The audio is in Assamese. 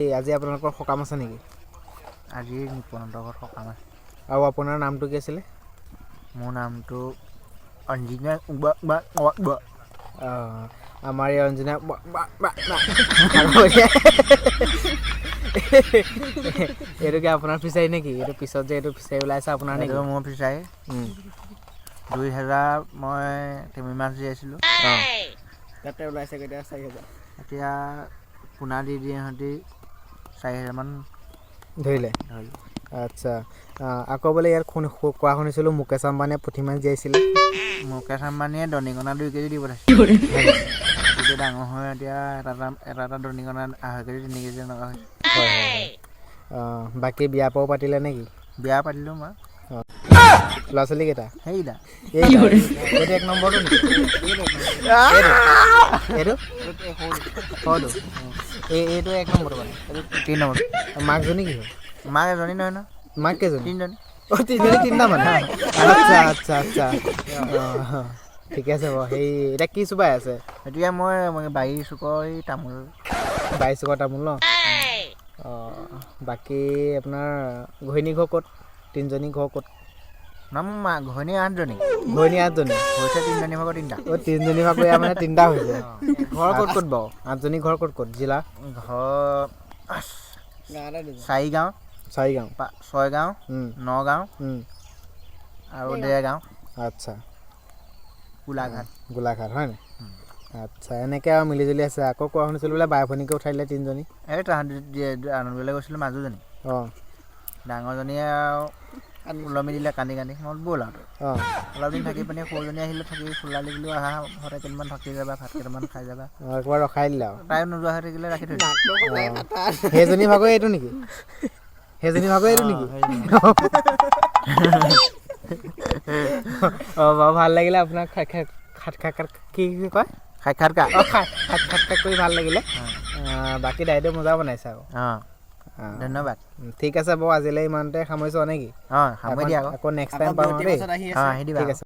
আজি আপোনালোকৰ সকাম আছে নেকি? আজি নিপনহঁতৰ ঘৰত সকাম আছে। আৰু আপোনাৰ নামটো কি আছিলে? মোৰ নামটো অঞ্জিনা। আমাৰ এই অঞ্জনা এইটো কি আপোনাৰ ফিচাৰী নেকি? এইটো পিছত যে এইটো ফিচাৰী ওলাইছে আপোনাৰ নেকি? এইটো মোৰ ফিচাৰী। 2000 মই টেমি মাছ জীয়াইছিলোঁ। তাতে ওলাইছে কেতিয়া 4000। এতিয়া পোনা দি ইহঁতি 4000মান ধৰিলে। আচ্ছা, আকৌ বোলে ইয়াত কোৱা শুনিছিলোঁ মুকেশ আম্বানীয়ে পুঠি মাছ জীয়াইছিলে। মুকেশ আম্বানীয়ে দনিকণা 2 কেজি দি পঠাইছে। পুঠিটো ডাঙৰ হৈ এতিয়া এটা দনিকণা 2.5 কেজি 3 কেজি এনেকুৱা হৈছে। বাকী বিয়া বাৰু পাতিলে নেকি? বিয়া পাতিলোঁ মই। ল'ৰা ছোৱালী কেইটা? সেইটা এইটো 1 নম্বৰটো নেকি? এইটো এইটো 1 নম্বৰটো মানে? এইটো 3 নম্বৰ। মাকজনী কি হয়? মাক এজনী নহয় ন? মাক কেইজনী? 3জনী। 3টা মানে? আচ্ছা। ঠিকে আছে বাৰু। সেই এতিয়া কি চোবাই আছে? এতিয়া মই বাৰীৰ চুকৰ এই তামোল। বাৰীৰ চুকৰ তামোল ন? বাকী আপোনাৰ ঘৈণী ঘৰ ক'ত? 3জনী ঘৰ ক'ত? না মোৰ ঘৈণী 8জনী। ঘৈণী 8জনী? হৈছে 3জনী ভাগৰ 3টা। 3জনী ভাগৰ ইয়াৰ মানে 3টা হৈছে। ঘৰ ক'ত বাৰু? 8জনী ঘৰ ক'ত জিলা? ঘৰ 4 গাঁও। 4 গাঁও? 6 গাঁও, 9 গাঁও আৰু 1.5 গাঁও। আচ্ছা। গোলাঘাট হয় নাই? আচ্ছা, এনেকৈ আৰু মিলিজুলি আছে। আকৌ কোৱা শুনিছিলোঁ বোলে বাই ভনীকে উঠাই দিলে 3জনী? এই তাহাঁতি আনন্দলৈ গৈছিলোঁ মাজুজনী। ডাঙৰজনীয়ে আৰু ওলমি দিলে কান্দি মই ব'ল আৰু অলপ দিন থাকি পিনি সৰুজনী আহিলে থাকি ফুলালি বুলিও আহা ঘৰতে কেইদিনমান থাকি যাবা, ভাত কেইটামান খাই যাবা। একবাৰ ৰখাই দিলে আৰু তাই নোযোৱা হৈ থাকিলে ৰাখি থৈ সেইজনী ভাগৰ এইটো নেকি? বাৰু ভাল লাগিলে আপোনাক কি কয় সাক্ষাৎকাৰ কৰি ভাল লাগিলে। বাকী দাইদেউ মজা বনাইছে আৰু। ধন্যবাদ। ঠিক আছে বাৰু, আজিলৈ ইমানতে সামৰিছোঁ নেকি? সামৰি দিয়া আকৌ নেক্সট টাইম পাম দেই। আহি দিবা। ঠিক আছে।